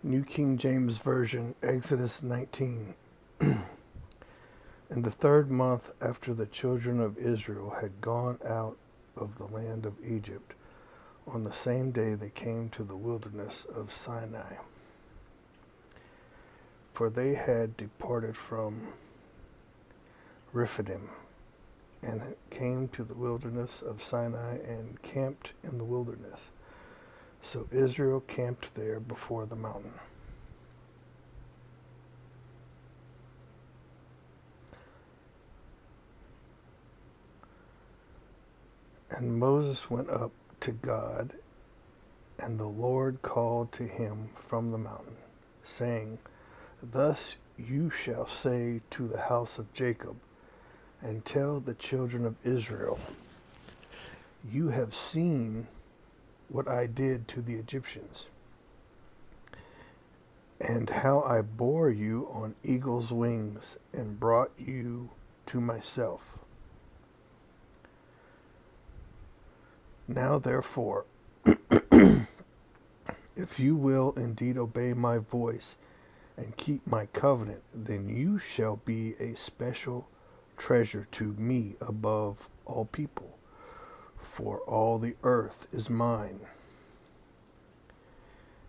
New King James Version, Exodus 19. In the 3rd month after the children of Israel had gone out of the land of Egypt, on the same day they came to the wilderness of Sinai. For they had departed from Rephidim, and came to the wilderness of Sinai and camped in the wilderness. So Israel camped there before the mountain. And Moses went up to God, and the Lord called to him from the mountain, saying, Thus you shall say to the house of Jacob, and tell the children of Israel, You have seen what I did to the Egyptians, and how I bore you on eagle's wings and brought you to myself. Now therefore, if you will indeed obey my voice and keep my covenant, then you shall be a special treasure to me above all people, for all the earth is mine.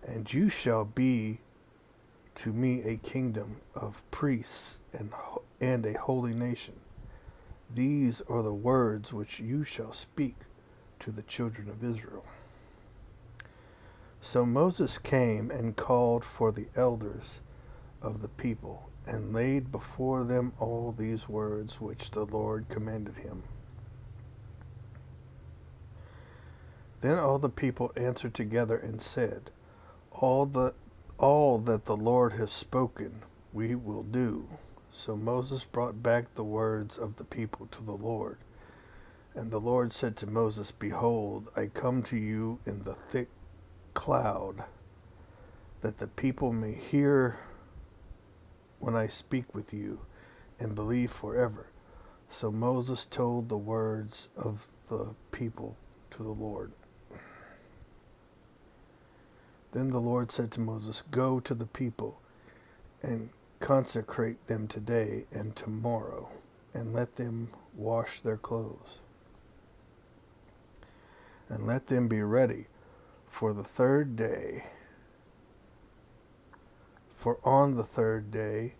And you shall be to me a kingdom of priests and a holy nation. These are the words which you shall speak to the children of Israel. So Moses came and called for the elders of the people, and laid before them all these words which the Lord commanded him. Then all the people answered together and said, All that the Lord has spoken, we will do. So Moses brought back the words of the people to the Lord. And the Lord said to Moses, Behold, I come to you in the thick cloud, that the people may hear when I speak with you, and believe forever. So Moses told the words of the people to the Lord. Then the Lord said to Moses, Go to the people, and consecrate them today and tomorrow, and let them wash their clothes. And let them be ready for the 3rd day. For on the 3rd day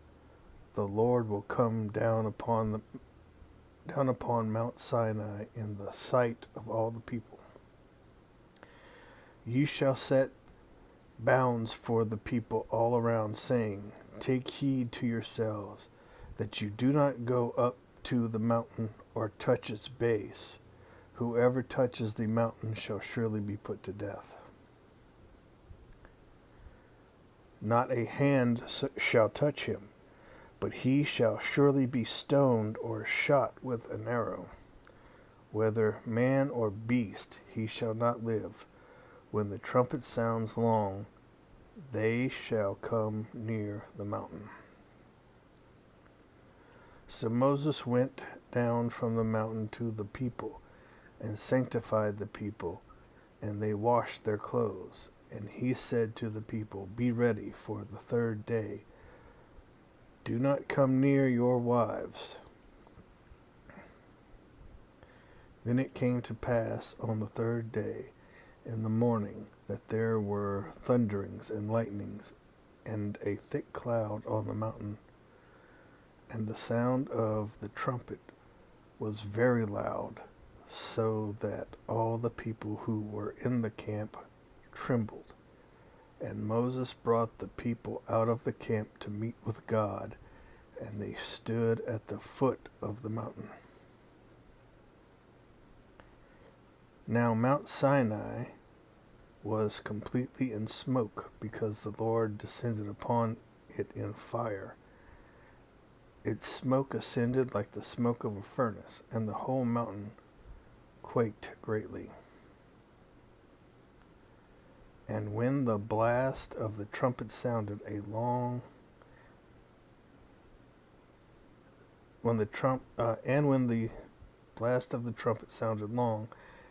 the Lord will come down upon Mount Sinai in the sight of all the people. You shall set bounds for the people all around, saying, Take heed to yourselves, that you do not go up to the mountain or touch its base. Whoever touches the mountain shall surely be put to death. Not a hand shall touch him, but he shall surely be stoned or shot with an arrow. Whether man or beast, he shall not live. When the trumpet sounds long, they shall come near the mountain. So Moses went down from the mountain to the people, and sanctified the people, and they washed their clothes. And he said to the people, Be ready for the 3rd day. Do not come near your wives. Then it came to pass on the 3rd day in the morning that there were thunderings and lightnings, and a thick cloud on the mountain, and the sound of the trumpet was very loud, so that all the people who were in the camp trembled. And Moses brought the people out of the camp to meet with God, and they stood at the foot of the mountain. Now Mount Sinai was completely in smoke, because the Lord descended upon it in fire. Its smoke ascended like the smoke of a furnace, and the whole mountain quaked greatly. And when the blast of the trumpet sounded when the blast of the trumpet sounded long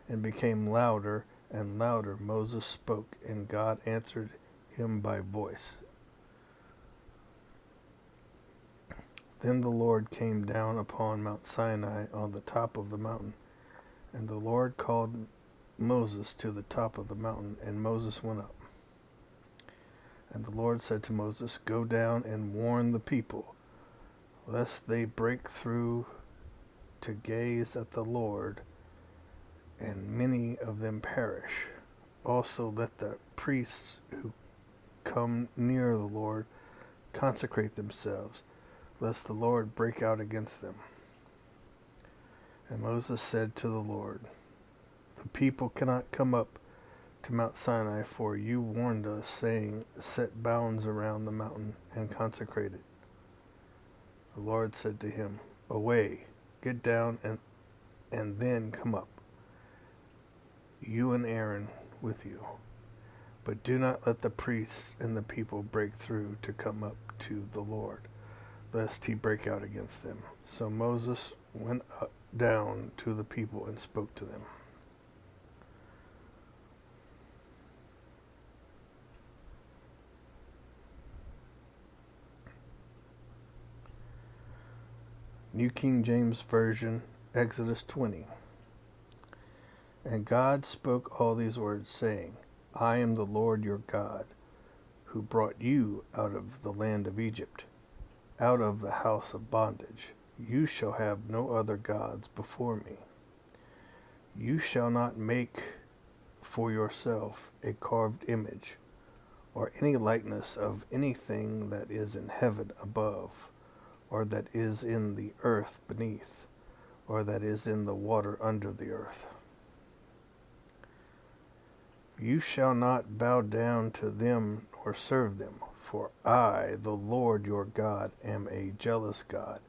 and became louder and louder, Moses spoke, and God answered him by voice. Then the Lord came down upon Mount Sinai on the top of the mountain, and the Lord called Moses to the top of the mountain, and Moses went up. And the Lord said to Moses, "Go down and warn the people, lest they break through to gaze at the Lord, and many of them perish. Also let the priests who come near the Lord consecrate themselves, lest the Lord break out against them." And Moses said to the Lord, "The people cannot come up to Mount Sinai, for you warned us, saying, 'Set bounds around the mountain and consecrate it.'" The Lord said to him, "Away, get down and then come up, you and Aaron with you. But do not let the priests and the people break through to come up to the Lord, lest he break out against them." So Moses went down to the people and spoke to them. New King James Version, Exodus 20. And God spoke all these words, saying, "I am the Lord your God, who brought you out of the land of Egypt, out of the house of bondage. You shall have no other gods before me. You shall not make for yourself a carved image, or any likeness of anything that is in heaven above, or that is in the earth beneath, or that is in the water under the earth. You shall not bow down to them nor serve them, for I, the Lord your God, am a jealous God,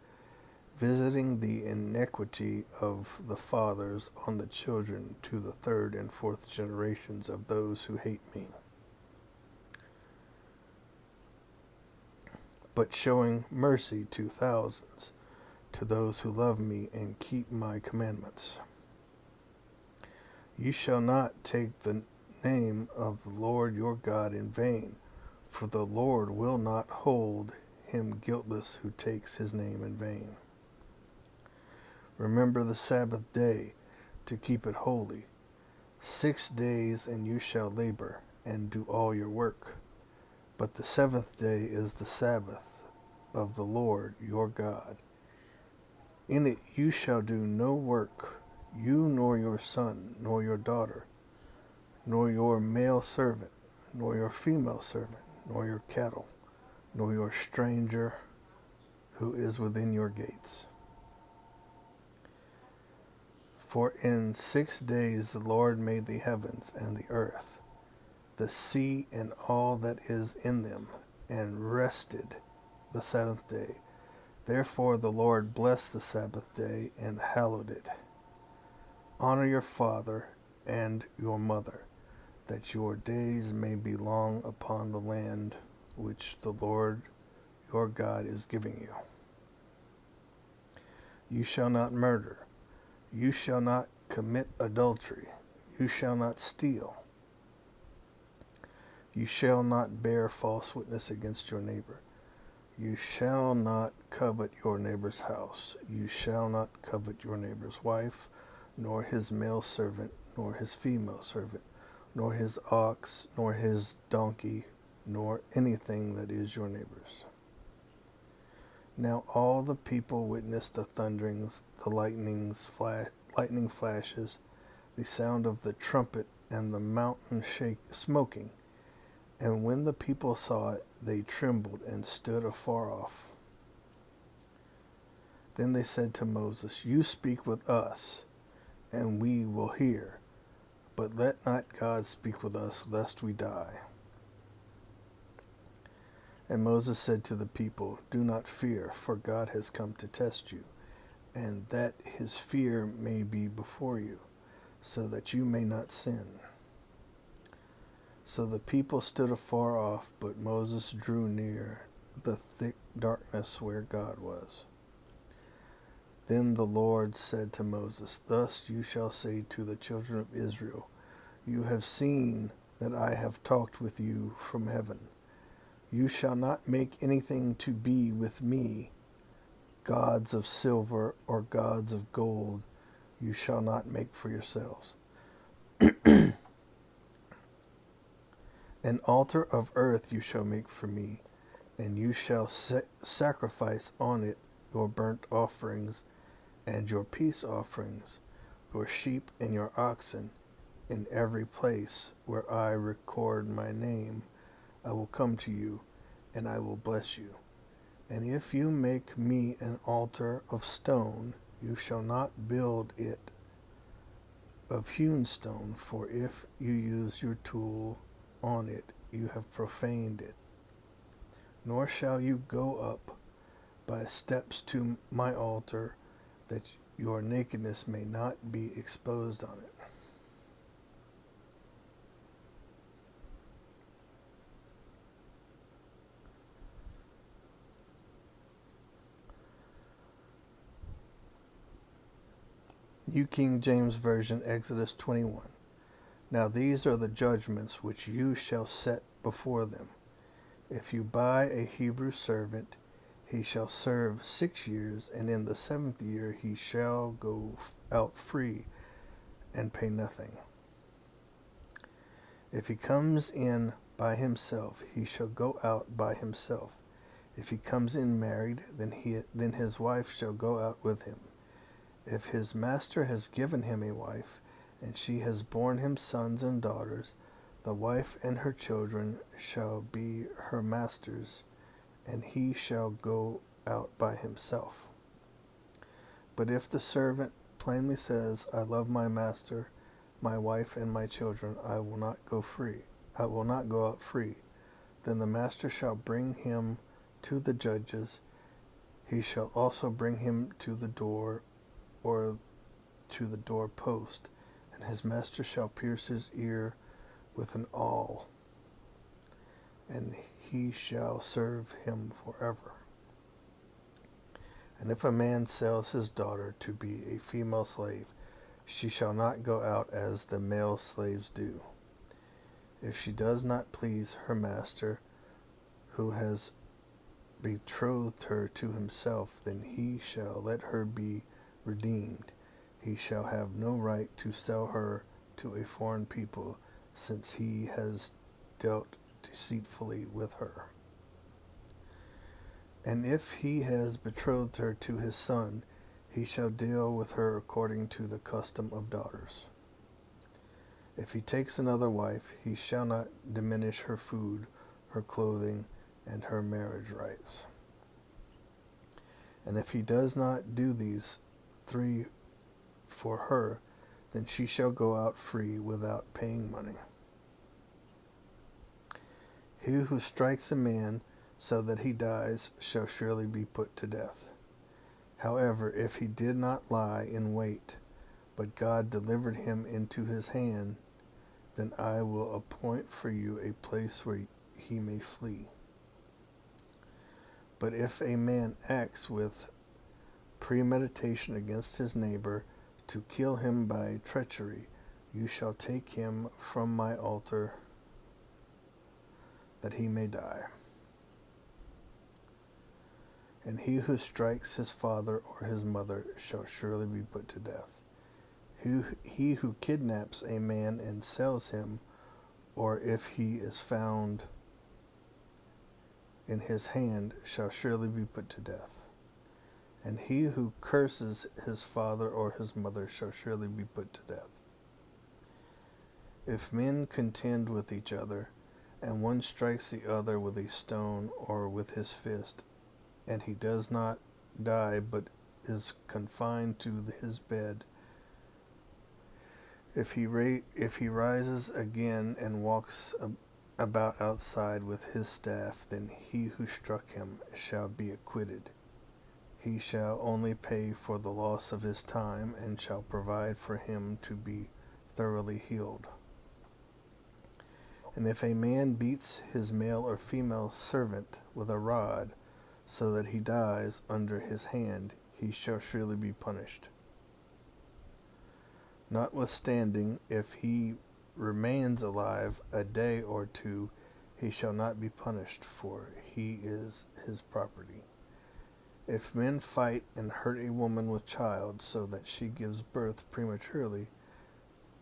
visiting the iniquity of the fathers on the children to the third and fourth generations of those who hate me, but showing mercy to thousands, to those who love me and keep my commandments. You shall not take the name of the Lord your God in vain, for the Lord will not hold him guiltless who takes his name in vain. Remember the Sabbath day to keep it holy. 6 days and you shall labor and do all your work. But the seventh day is the Sabbath of the Lord your God. In it you shall do no work, you nor your son, nor your daughter, nor your male servant, nor your female servant, nor your cattle, nor your stranger who is within your gates. For in 6 days the Lord made the heavens and the earth, the sea and all that is in them, and rested the seventh day. Therefore the Lord blessed the Sabbath day and hallowed it. Honor your father and your mother, that your days may be long upon the land which the Lord your God is giving you. You shall not murder. You shall not commit adultery. You shall not steal. You shall not bear false witness against your neighbor. You shall not covet your neighbor's house. You shall not covet your neighbor's wife, nor his male servant, nor his female servant, nor his ox, nor his donkey, nor anything that is your neighbor's. Now all the people witnessed the thunderings, the lightning flashes, the sound of the trumpet, and the mountain smoking. And when the people saw it, they trembled and stood afar off. Then they said to Moses, "You speak with us, and we will hear. But let not God speak with us, lest we die." And Moses said to the people, "Do not fear, for God has come to test you, and that his fear may be before you, so that you may not sin." So the people stood afar off, but Moses drew near the thick darkness where God was. Then the Lord said to Moses, "Thus you shall say to the children of Israel, You have seen that I have talked with you from heaven. You shall not make anything to be with me, gods of silver or gods of gold you shall not make for yourselves. An altar of earth you shall make for me, and you shall sacrifice on it your burnt offerings and your peace offerings, your sheep and your oxen. In every place where I record my name, I will come to you, and I will bless you. And if you make me an altar of stone, you shall not build it of hewn stone, for if you use your tool on it, you have profaned it. Nor shall you go up by steps to my altar, that your nakedness may not be exposed on it. New King James Version, Exodus 21. Now these are the judgments which you shall set before them. If you buy a Hebrew servant, he shall serve 6 years, and in the 7th year he shall go out free and pay nothing. If he comes in by himself, he shall go out by himself. If he comes in married, then his wife shall go out with him. If his master has given him a wife, and she has borne him sons and daughters, the wife and her children shall be her master's, and he shall go out by himself. But if the servant plainly says, I love my master, my wife, and my children, I will not go out free, then the master shall bring him to the judges. He shall also bring him to the door or to the doorpost, and his master shall pierce his ear with an awl, and he shall serve him forever. And if a man sells his daughter to be a female slave, she shall not go out as the male slaves do. If she does not please her master, who has betrothed her to himself, then he shall let her be redeemed. He shall have no right to sell her to a foreign people, since he has dealt deceitfully with her. And if he has betrothed her to his son, he shall deal with her according to the custom of daughters. If he takes another wife, he shall not diminish her food, her clothing, and her marriage rights. And if he does not do these 3 for her, then she shall go out free without paying money. He who strikes a man so that he dies shall surely be put to death. However, if he did not lie in wait, but God delivered him into his hand, then I will appoint for you a place where he may flee. But if a man acts with premeditation against his neighbor to kill him by treachery, you shall take him from my altar, that he may die. And he who strikes his father or his mother shall surely be put to death. He who kidnaps a man and sells him, or if he is found in his hand, shall surely be put to death. And he who curses his father or his mother shall surely be put to death. If men contend with each other, and one strikes the other with a stone or with his fist, and he does not die but is confined to his bed, if he rises again and walks about outside with his staff, then he who struck him shall be acquitted. He shall only pay for the loss of his time, and shall provide for him to be thoroughly healed. And if a man beats his male or female servant with a rod, so that he dies under his hand, he shall surely be punished. Notwithstanding, if he remains alive a day or two, he shall not be punished, for he is his property. If men fight and hurt a woman with child, so that she gives birth prematurely,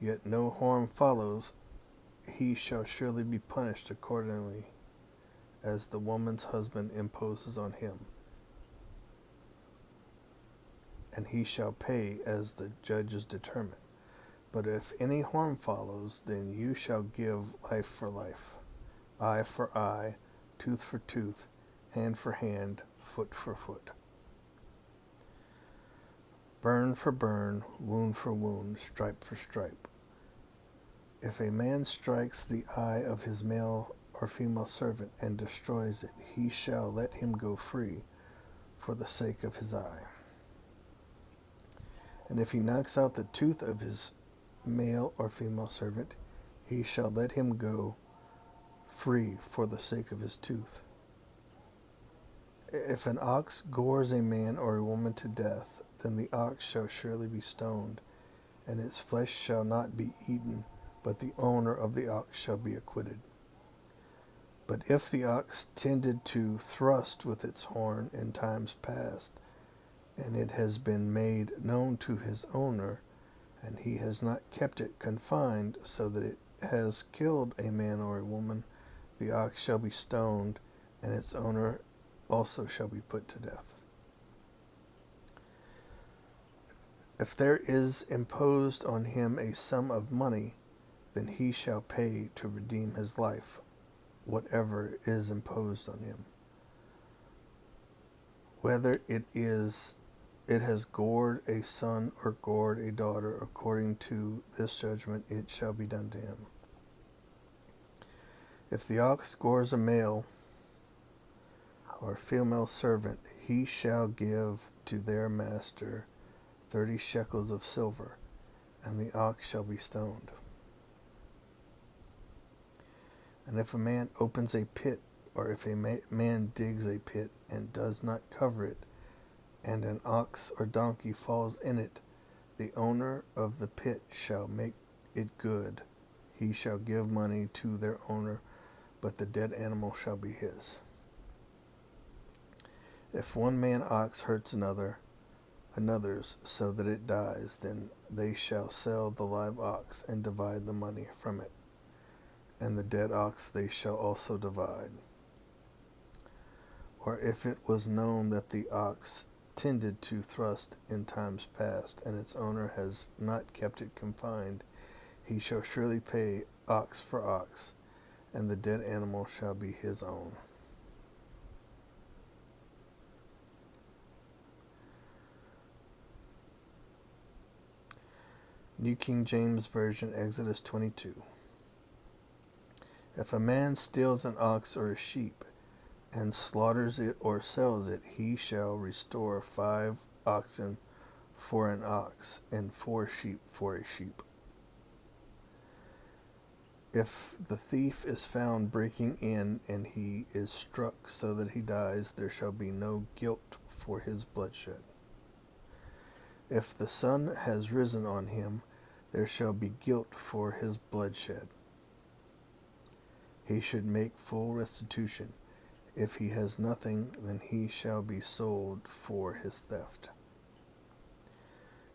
yet no harm follows, he shall surely be punished accordingly as the woman's husband imposes on him, and he shall pay as the judges determine. But if any harm follows, then you shall give life for life, eye for eye, tooth for tooth, hand for hand, foot for foot. Burn for burn, wound for wound, stripe for stripe. If a man strikes the eye of his male or female servant and destroys it, he shall let him go free for the sake of his eye. And if he knocks out the tooth of his male or female servant, he shall let him go free for the sake of his tooth. If an ox gores a man or a woman to death, then the ox shall surely be stoned, and its flesh shall not be eaten, but the owner of the ox shall be acquitted. But if the ox tended to thrust with its horn in times past, and it has been made known to his owner, and he has not kept it confined, so that it has killed a man or a woman, the ox shall be stoned, and its owner also shall be put to death. If there is imposed on him a sum of money, then he shall pay to redeem his life, whatever is imposed on him. Whether it has gored a son or gored a daughter, according to this judgment it shall be done to him. If the ox gores a male or female servant, he shall give to their master 30 shekels of silver, and the ox shall be stoned. And if a man opens a pit, or if a man digs a pit and does not cover it, and an ox or donkey falls in it, the owner of the pit shall make it good. He shall give money to their owner, but the dead animal shall be his. If one man ox hurts another's, so that it dies, then they shall sell the live ox and divide the money from it, and the dead ox they shall also divide. Or if it was known that the ox tended to thrust in times past, and its owner has not kept it confined, he shall surely pay ox for ox, and the dead animal shall be his own. New King James Version, Exodus 22. If a man steals an ox or a sheep, and slaughters it or sells it, he shall restore 5 oxen for an ox, and 4 sheep for a sheep. If the thief is found breaking in, and he is struck so that he dies, there shall be no guilt for his bloodshed. If the sun has risen on him, there shall be guilt for his bloodshed. He should make full restitution. If he has nothing, then he shall be sold for his theft.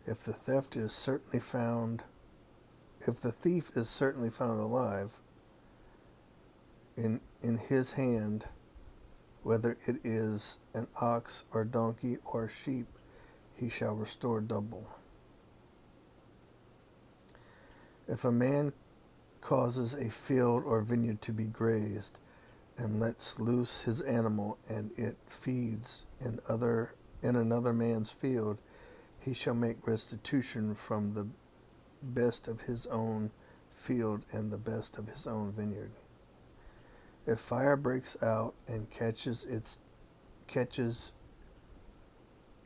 If the thief is certainly found alive in his hand, whether it is an ox or donkey or sheep, he shall restore double. If a man causes a field or vineyard to be grazed, and lets loose his animal, and it feeds in another man's field, he shall make restitution from the best of his own field and the best of his own vineyard. If fire breaks out and catches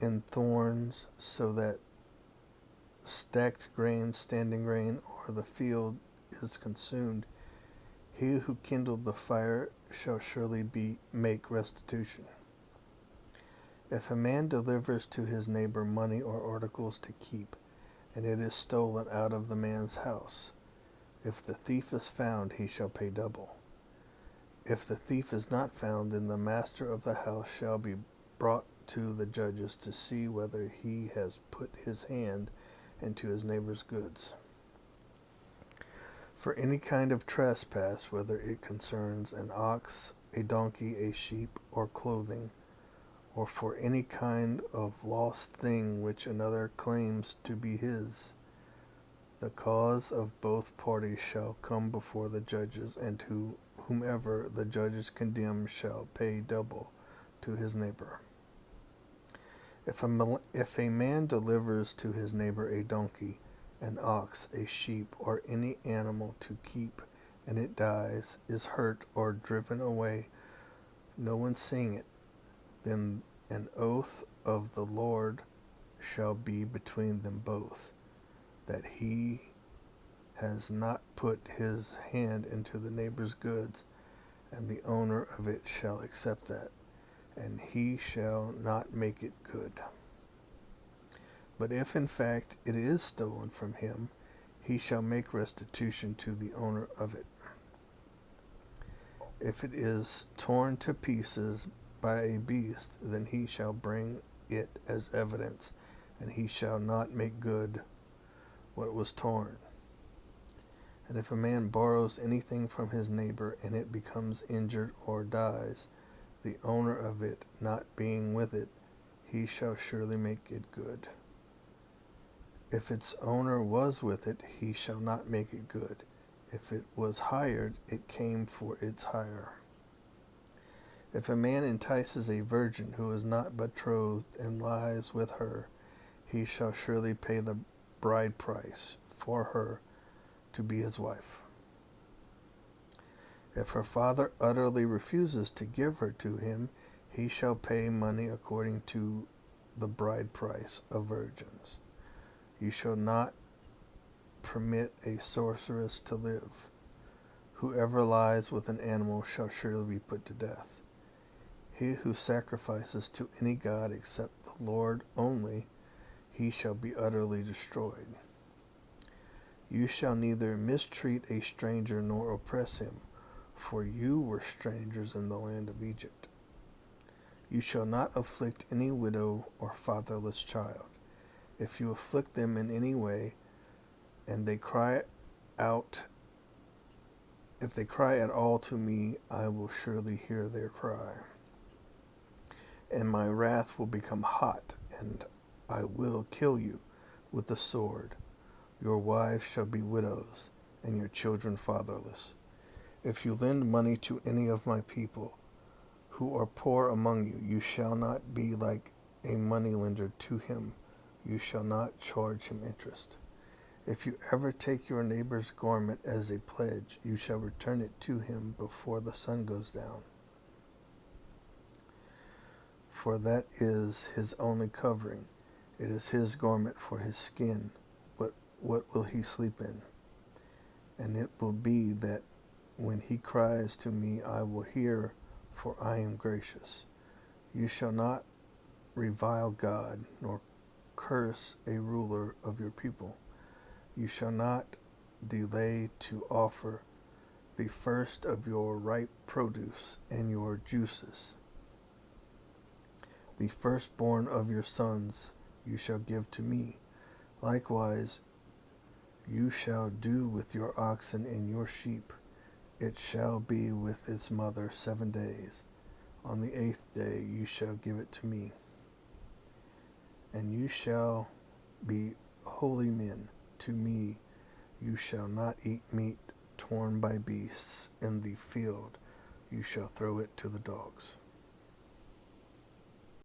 in thorns, so that stacked grain, standing grain, or the field is consumed, he who kindled the fire shall surely make restitution. If a man delivers to his neighbor money or articles to keep, and it is stolen out of the man's house, If the thief is found, he shall pay double. If the thief is not found, then the master of the house shall be brought to the judges to see whether he has put his hand into his neighbor's goods. For any kind of trespass, whether it concerns an ox, a donkey, a sheep, or clothing, or for any kind of lost thing which another claims to be his, the cause of both parties shall come before the judges, and whomever the judges condemn shall pay double to his neighbor. If a man delivers to his neighbor a donkey, an ox, a sheep, or any animal to keep, and it dies, is hurt, or driven away, no one seeing it, then an oath of the Lord shall be between them both, that he has not put his hand into the neighbor's goods, and the owner of it shall accept that, and he shall not make it good. But if in fact it is stolen from him, he shall make restitution to the owner of it. If it is torn to pieces by a beast, then he shall bring it as evidence, and he shall not make good what was torn. And if a man borrows anything from his neighbor, and it becomes injured or dies, the owner of it not being with it, he shall surely make it good. If its owner was with it, he shall not make it good. If it was hired, it came for its hire. If a man entices a virgin who is not betrothed and lies with her, he shall surely pay the bride price for her to be his wife. If her father utterly refuses to give her to him, he shall pay money according to the bride price of virgins. You shall not permit a sorceress to live. Whoever lies with an animal shall surely be put to death. He who sacrifices to any god except the Lord only, he shall be utterly destroyed. You shall neither mistreat a stranger nor oppress him, for you were strangers in the land of Egypt. You shall not afflict any widow or fatherless child. If you afflict them in any way, and they cry out, if they cry at all to me, I will surely hear their cry. And my wrath will become hot, and I will kill you with the sword. Your wives shall be widows, and your children fatherless. If you lend money to any of my people who are poor among you, you shall not be like a moneylender to him. You shall not charge him interest. If you ever take your neighbor's garment as a pledge, you shall return it to him before the sun goes down. For that is his only covering. It is his garment for his skin. What will he sleep in? And it will be that when he cries to me, I will hear, for I am gracious. You shall not revile God, nor curse a ruler of your people. You shall not delay to offer the first of your ripe produce and your juices. The firstborn of your sons you shall give to me. Likewise, you shall do with your oxen and your sheep. It shall be with its mother 7 days. On the 8th day you shall give it to me. And you shall be holy men to me. You shall not eat meat torn by beasts in the field. You shall throw it to the dogs.